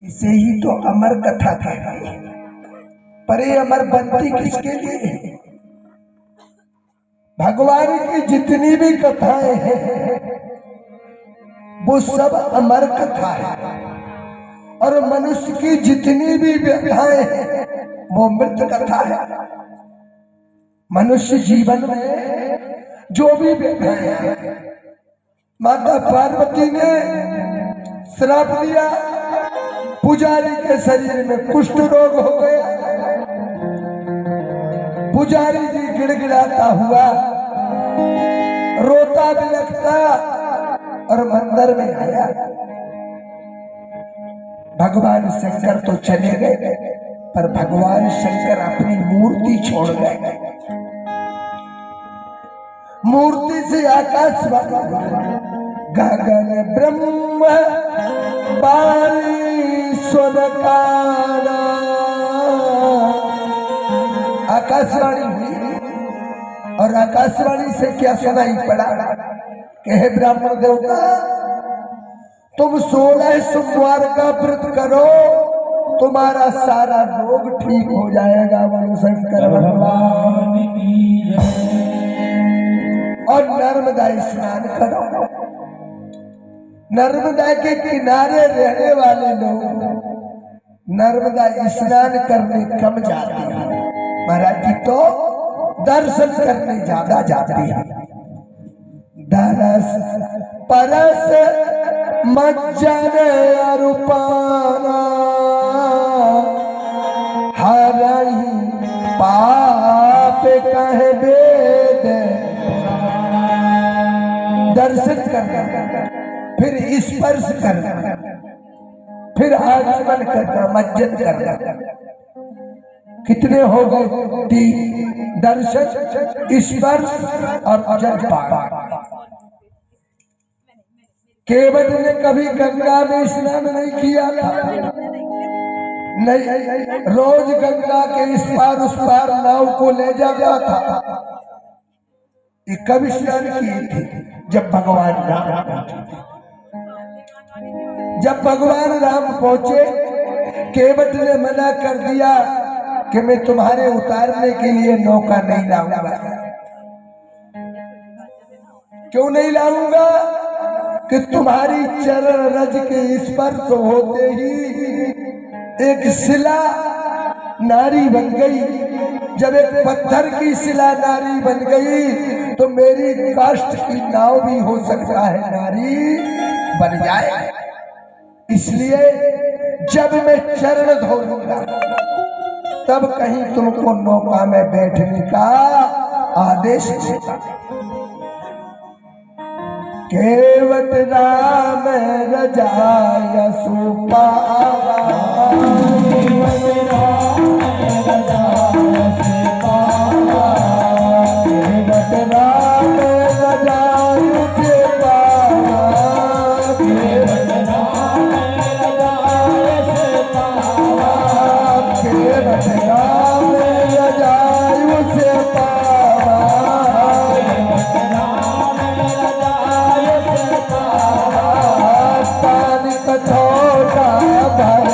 इसे ही तो अमर कथा कहते हैं। पर ये अमर बनती किसके लिए है? भगवान की जितनी भी कथाएं हैं वो सब अमर कथा है, और मनुष्य की जितनी भी व्यथाएं हैं वो मृत कथा है। मनुष्य जीवन में जो भी व्यथाएं हैं, माता पार्वती ने श्राप दिया, पुजारी के शरीर में कुष्ठ रोग हो गया, पुजारी जी गिड़गिड़ाता हुआ रोता बिलखता और मंदिर में आया। भगवान शंकर तो चले गए, पर भगवान शंकर अपनी मूर्ति छोड़ गए। मूर्ति से आकाशवाणी गगन ब्रह्म बारी सुनकारा, आकाशवाणी हुई और आकाशवाणी से क्या सुनाई पड़ा कि हे ब्राह्मण देवता, तुम 16 सोमवार का व्रत करो, तुम्हारा सारा रोग ठीक हो जाएगा। बोलो शंकर भगवान की जय। और नर्मदा स्नान करो। नर्मदा के किनारे रहने वाले लोग नर्मदा स्नान करने कम जाते हैं, महाराज जी तो दर्शन करने ज्यादा जाते हैं। दरस परस मज्जन अरुपाना हरहि पाप कहे वेद। दर्शन करना, फिर स्पर्श करना, फिर आगमन करना, मज्जन करना। कितने हो गए? 3। दर्शन, स्पर्श और जलपान। केवट ने कभी गंगा में स्नान नहीं किया था, नहीं, रोज गंगा के इस पार उस पार नाव को ले जाता था। ये कब स्नान किए थे? जब भगवान राम पहुंचे। जब भगवान राम पहुंचे, केवट ने मना कर दिया कि मैं तुम्हारे उतारने के लिए नौका नहीं लाऊंगा। क्यों नहीं लाऊंगा? कि तुम्हारी चरण रज के स्पर्श होते ही एक शिला नारी बन गई। जब एक पत्थर की शिला नारी बन गई तो मेरी काष्ठ की नाव भी हो सकता है नारी बन जाए। इसलिए जब मैं चरण धोऊंगा तब कहीं तुमको नौका में बैठने का आदेश देगा। केवट राम रजाय सुपावा, केवट राम रजाय सुपावा, केवट राम रजाय सुपावा, केवट राम रजाय सुपावा, केवट राम रजाय सुपावा, केवट राम रजाय सुपावा। पानी का छोटा भर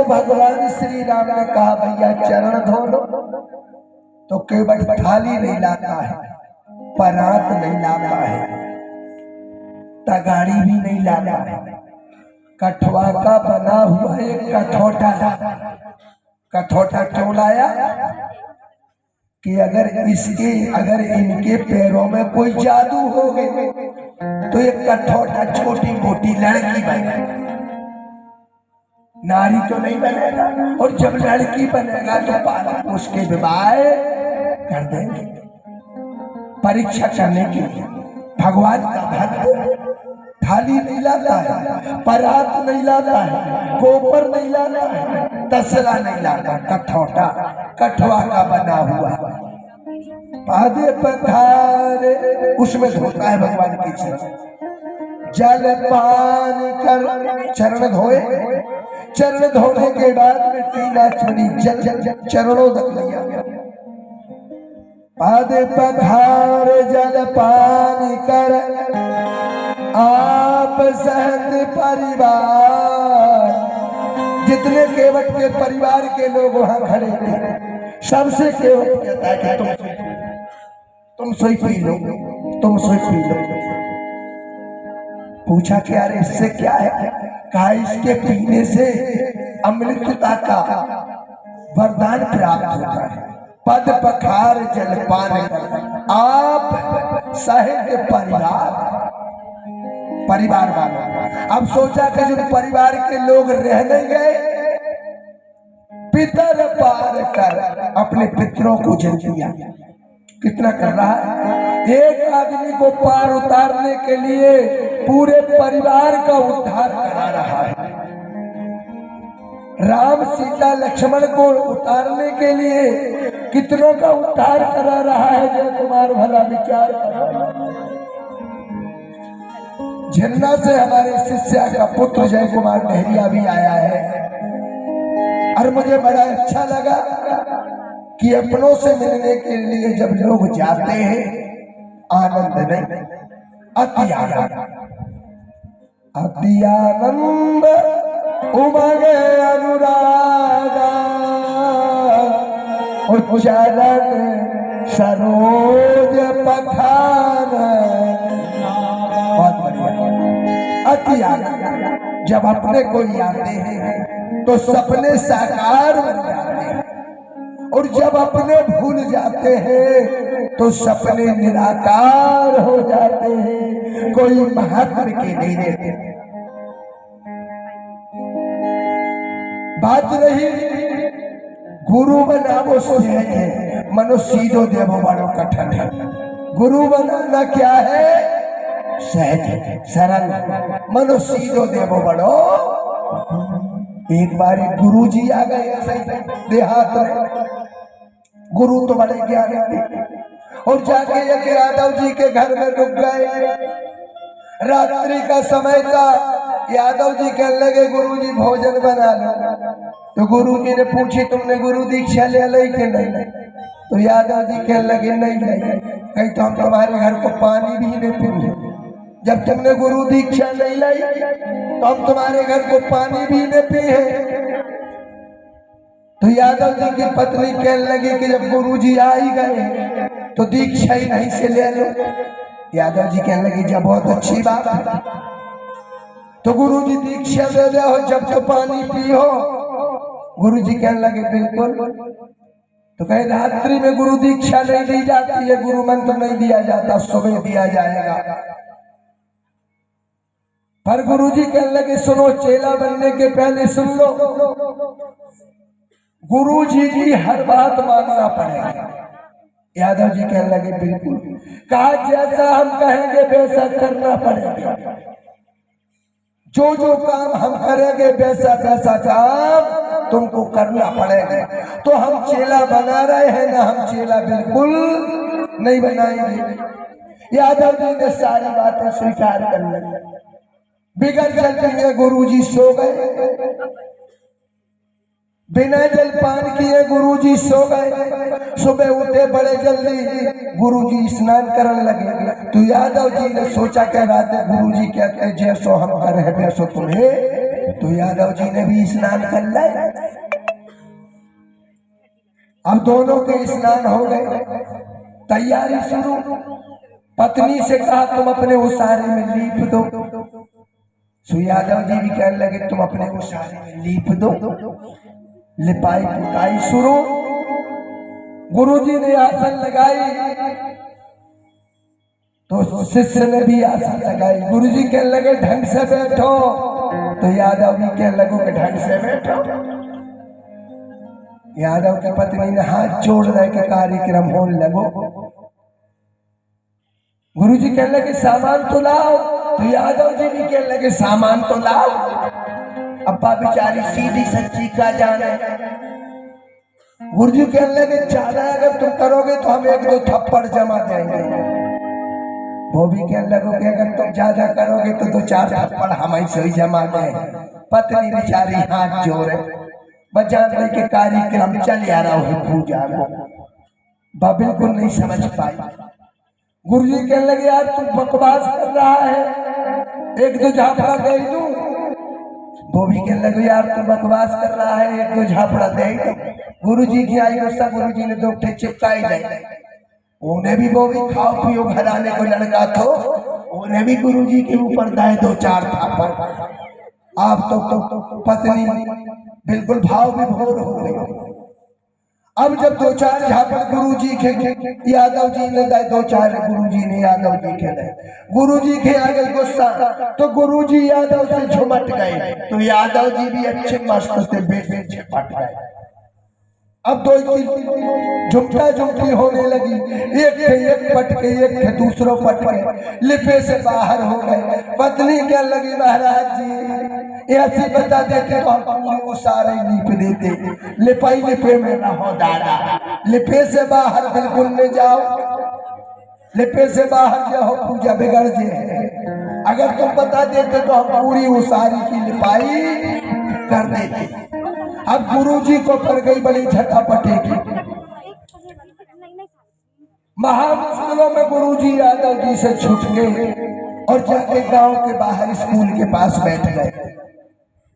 भगवान श्री राम ने कहा भैया चरण धो लो, तो केवट थाली नहीं लाता है, परात नहीं लाता है, तगाड़ी भी नहीं लाता है, कठवा का बना हुआ एक कठौटा लाता है। कठौटा क्यों लाया? कि अगर इनके पैरों में कोई जादू हो गए तो एक कठौटा छोटी मोटी लड़की बनेगा, नारी तो नहीं बनेगा। और जब लड़की बनेगा तो पालन पोष के विवाह कर देंगे। परीक्षा करने के लिए भगवान का भक्त थाली नहीं लाता है, परात नहीं लाता है, कोपर नहीं लाता है, तसला नहीं लाता, कठौटा कठवा का बना हुआ पादे पखारे उसमें धोता है भगवान की चरण। जल पान कर चरण धोए, चरण धोने के बाद मिट्टी नाचनी जल चरणों तक लिया। पादे पखार जल पान कर आप सहत परिवार, जितने केवट के परिवार के लोग वहां खड़े थे सबसे केवट कहता है कि तुम सोई पी लो, तुम सोई पी लो। पूछा कि यार इससे क्या है? कहा इसके पीने से अमृतता का वरदान प्राप्त होता है। पद पखार जलपान कर आप साहित्य परिवार वाला। अब सोचा कि जो परिवार के लोग रह नहीं गए, पितर पार कर अपने पितरों को जल दिया। कितना कर रहा है? एक आदमी को पार उतारने के लिए पूरे परिवार का उद्धार करा रहा है। राम सीता लक्ष्मण को उतारने के लिए कितनों का उद्धार करा रहा है। जय कुमार भला विचार करो। झरना से हमारे शिष्य का पुत्र जय कुमार नेहरिया भी आया है और मुझे बड़ा अच्छा लगा कि अपनों से मिलने के लिए जब लोग जाते हैं आनंद नहीं, अति आनंद उमंग अनुरागा उच्चारण सरोज पखान। बहुत बढ़िया। अति आनंद जब अपने कोई आते हैं तो सपने साकार बन जाते हैं, और जब अपने भूल जाते हैं तो सपने निराकार हो जाते हैं, कोई महत्व के नहीं रहते। बात रही गुरु बनावो सहज है, मनो सीधो देवो बड़ो कठिन है। गुरु बनाना क्या है? सहज है, सरल। मनो सीधो देवो बड़ो। एक बार गुरु जी आ गए ऐसे देहात में। गुरु तो बड़े ज्ञानी थे और जाके एक यादव जी के घर में रुक गए। रात्रि का समय था। यादव जी कहने लगे गुरु जी भोजन बना लो। तो गुरु जी ने पूछी तुमने गुरु दीक्षा ले ली कि नहीं? तो यादव जी कहने लगे नहीं नहीं। कहीं तो हम तुम्हारे घर को पानी भी नहीं पिए। जब तुमने गुरु दीक्षा नहीं लाई तो हम तुम्हारे घर को पानी भी नहीं पिए। तो यादव जी की पत्नी कहने लगी कि जब गुरु जी आ ही गए तो दीक्षा ही नहीं से ले लो। यादव जी कहने लगे जब बहुत अच्छी बात है तो गुरु जी दीक्षा दे दो, जब तो पानी पियो। गुरु जी कहने लगे बिल्कुल। तो कहे रात्रि में गुरु दीक्षा नहीं दी जाती है, गुरु मंत्र नहीं दिया जाता, सुबह दिया जाएगा। पर गुरु जी कहने लगे सुनो, चेला बनने के पहले सुन लो, गुरु जी की हर बात मानना पड़ेगा। यादव जी कहने लगे बिल्कुल। कहा जैसा हम कहेंगे वैसा करना पड़ेगा, जो जो काम हम करेंगे वैसा वैसा काम तुमको करना पड़ेगा। तो हम चेला बना रहे हैं ना, हम चेला बिल्कुल नहीं बनाएंगे। यादव जी ने सारी बातें स्वीकार कर ली। बिगड़ जल गुरुजी सो गए, बिना जलपान किए गुरुजी सो गए। सुबह उठे बड़े जल्दी, गुरुजी स्नान करने लगे। तो यादव जी ने सोचा कह रहा था गुरुजी कहते जैसो हम कर रहे वैसो तुम्हें। तो यादव जी ने भी स्नान कर लिया। अब दोनों के स्नान हो गए, तैयारी शुरू। पत्नी से कहा तुम अपने उसारे में लीप दो। तो यादव जी भी कहने लगे तुम अपने उसारे में लीप दो। लिपाई पुताई शुरू। गुरुजी ने आसन लगाई तो शिष्य ने भी आसन लगाई। गुरुजी कहने लगे ढंग से बैठो, तो यादव भी कहने लगो कि ढंग से बैठो। यादव की पत्नी ने हाथ जोड़ रहे के कार्यक्रम होने लगो। गुरुजी कहने लगे सामान तो लाओ, तो यादव जी भी कहने लगे सामान तो लाओ। अब्बा बेचारी सीधी सच्ची का जाने। गुरुजी कहने लगे ज्यादा अगर तुम करोगे तो हम 1-2 थप्पड़ जमा देंगे। वो भी कहने लगो कि अगर तुम ज्यादा करोगे तो 2-4 थप्पड़ हम ऐसे ही जमा दें। पत्नी बेचारी हाथ जोड़े, बजान रही के कार्यक्रम चल आ रहा हो पूजा को, बिल्कुल नहीं समझ पाई। गुरुजी कहने लगे यार तू बकवास कर रहा है, 1-2 झापड़ा दे दूं। वो भी कहने लगे यार तू बकवास कर रहा है, 1-2 झापड़ा दे दूं। गुरुजी की आई गुस्सा, गुरुजी ने 2 ठे चिपकाई दे। उन्हें भी वो भी खाओ पियो घराने को लड़का तो उन्हें भी गुरुजी के ऊपर दाए 2-4 थापड़। आप तो पत्नी बिल्कुल भाव विभोर हो गई। अब जब 2-4 झापड़ गुरुजी के यादव जी ने दाए, 2-4 गुरुजी ने यादव जी के दाए। गुरुजी के आ गई गुस्सा, तो गुरुजी यादव से झुमट गए, तो यादव जी भी अच्छे मस्त से बेटे झपट गए। अब 2 की झुमटा झुमटी होने लगी, एक पटके एक दूसरों पटके लिपे से बाहर हो गए। पत्नी क्या लगी महाराज जी ऐसी बता देते तो हम पूरी वो सारे लीप देते। लिपाई लिपे में ना हो दादा, लिपे से बाहर बिल्कुल न जाओ, लिपे से बाहर जाओ पूजा बिगड़ जाए। अगर तुम बता देते तो हम पूरी वो सारी की लिपाई कर देते। अब गुरुजी को पड़ गई बड़ी झटापटी की। महामुश्किलों में गुरुजी यादव जी से छूट गए और जाके गांव के बाहर स्कूल के पास बैठ गए।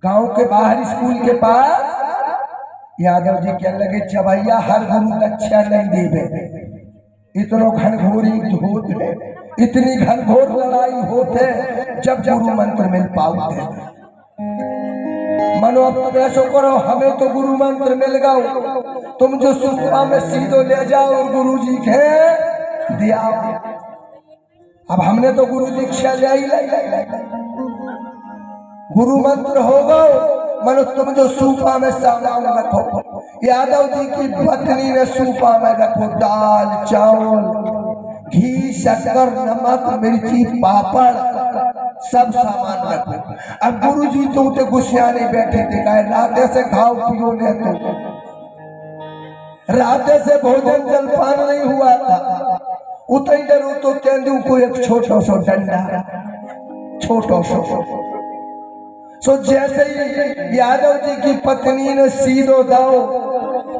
गांव के बाहर स्कूल के पास यादव जी कहने लगे चवैया हर गुरु कक्षा नहीं देवे, इतनो घनघोरी धूत है, इतनी घनघोर लड़ाई होते जब गुरु मंत्र मिल पाओ। मनो अब तुम ऐसा करो, हमें तो गुरु मंत्र मिल गया, तुम जो सुपा में सीधो ले जाओ और गुरु जी के दिया। अब हमने तो गुरु दीक्षा ले ही गुरु मंत्र होगा, मनो तुम जो सूपा में सामान रखो। यादव जी की पत्नी ने सूपा में रखो दाल चावल घी शक्कर नमक मिर्ची पापड़ सब सामान रखो। अब गुरुजी तो उठे गुस्सियाने बैठे थे, कहे राते से खाओ पियो ने, तो राते से भोजन जलपान नहीं हुआ था। उतनी देर तो तेंदू को एक छोटा सा डंडा, छोटा सा सो जैसे ही यादव जी की पत्नी ने सीधो दाओ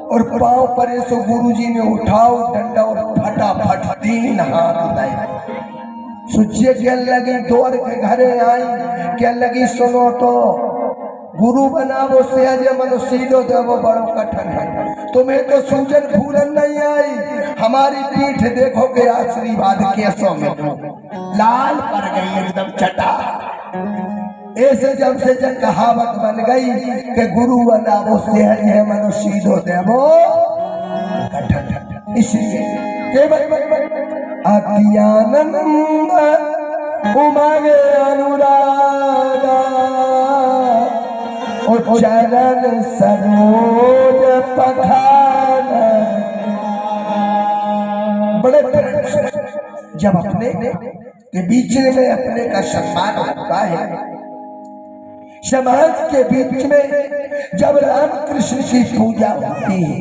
और पांव परे सो गुरुजी ने उठाओ डंडा और फटाफट 3 हाथ दाए। सुचिए क्या लगी दौड़ के घरे आई, क्या लगी सुनो तो गुरु बनावो से मनो सीधो देवो बड़ो कठिन है। तुम्हें तो सूजन फूलन नहीं आई, हमारी पीठ देखो के आशीर्वाद कैसो में लाल पड़ गई एकदम चटा। ऐसे जब से जब कहावत बन गई कि गुरु बनावो से मनो सीधो देवो कठिन। इसलिए अत्यानंद उमगे अनुरागा चरण सरोज पखान। बड़े जब अपने के बीच में अपने का सम्मान होता है, समाज के बीच में जब राम कृष्ण की पूजा होती है,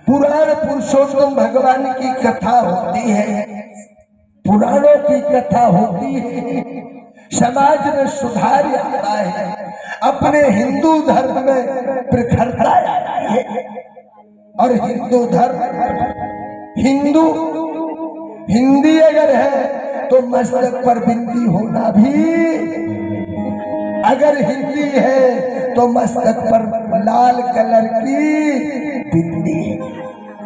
पुराण पुरुषोत्तम भगवान की कथा होती है, पुराणों की कथा होती है, समाज में सुधार आता है, अपने हिंदू धर्म में प्रखरता आती है। और हिंदू धर्म हिंदी अगर है तो मस्तक पर बिंदी होना भी, अगर हिंदी है तो मस्तक पर लाल कलर की बिंदी,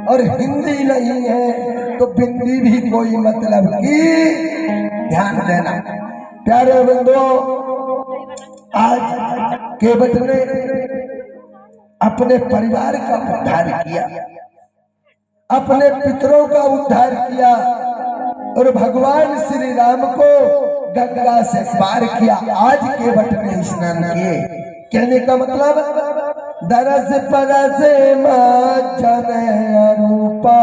और हिंदी नहीं है तो बिंदी भी कोई मतलब की। ध्यान देना प्यारे बंधुओं, आज केवट ने अपने परिवार का उद्धार किया, अपने पितरों का उद्धार किया और भगवान श्री राम को गंगा से पार किया। आज केवट ने स्नान किए। कहने का मतलब दरस परस माजन रूपा,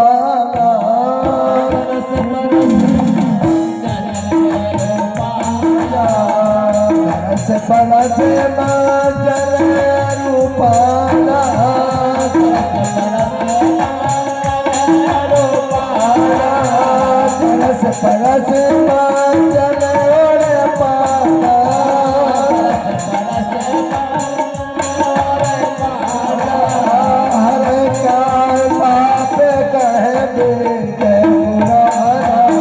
दरस परस माजन रूपाना, दरस परस माजन पाना, हर काल बाप कहे बेटे पुराना,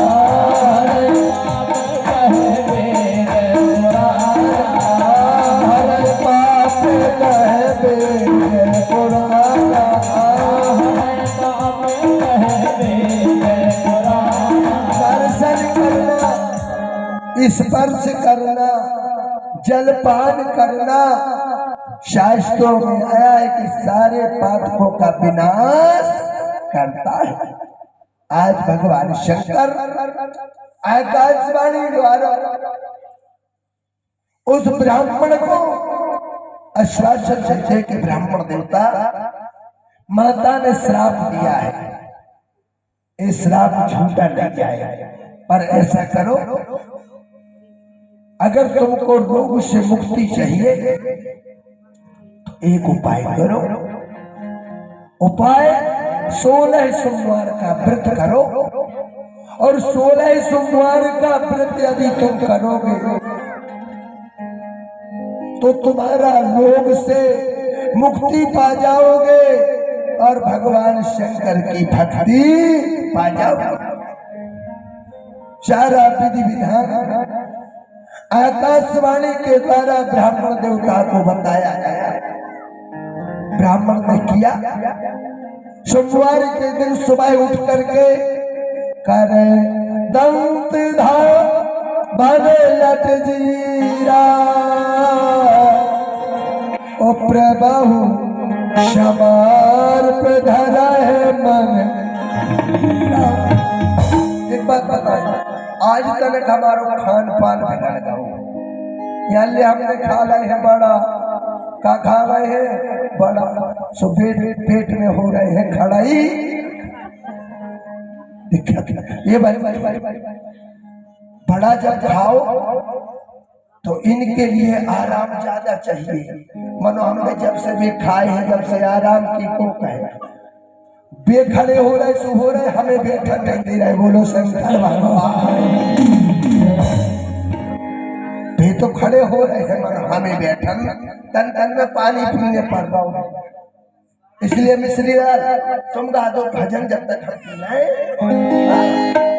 हर बाप कहे बेटे पुराना, दर्शन करना, स्पर्श करना, जलपान करना शास्त्रों में आया है कि सारे पापों का विनाश करता है। आज भगवान शंकर आकाशवाणी द्वारा उस ब्राह्मण को आश्वासन देते कि ब्राह्मण देवता, माता ने श्राप दिया है, ये श्राप झूठा नहीं जाएगा, पर ऐसा करो, अगर तुमको रोग से मुक्ति चाहिए तो एक उपाय करो। उपाय 16 सोमवार का व्रत करो, और 16 सोमवार का व्रत यदि तुम करोगे तो तुम्हारा रोग से मुक्ति पा जाओगे और भगवान शंकर की भक्ति पा जाओगे। सारा विधि विधान आकाशवाणी के द्वारा ब्राह्मण देवता को बताया गया। ब्राह्मण ने किया। सोमवार के दिन सुबह उठ करके करे दंत बने लट जीरा, ओ प्रभु शमार पे धरा है मन। एक बात बताए, आज तक हमारो खान पान बिगड़ गया। यहाँ हमने खा रहे हैं बड़ा, का खा रहे हैं बड़ा, सो पेट में हो रहे हैं खड़ाई। ये बड़ा जब खाओ तो इनके लिए आराम ज्यादा चाहिए। मनो हमने जब से भी खाए हैं, जब से आराम की को कहे, बेखड़े हो रहे सो हो रहे, हमें बैठक नहीं दे रहे। बोलो शंकर भगवान। वे तो खड़े हो रहे हैं मगर हमें बैठन, तन तन में पानी पीने पड़ रहा हूँ। इसलिए मिश्री तुम गा दो भजन जब तक हम पीना है।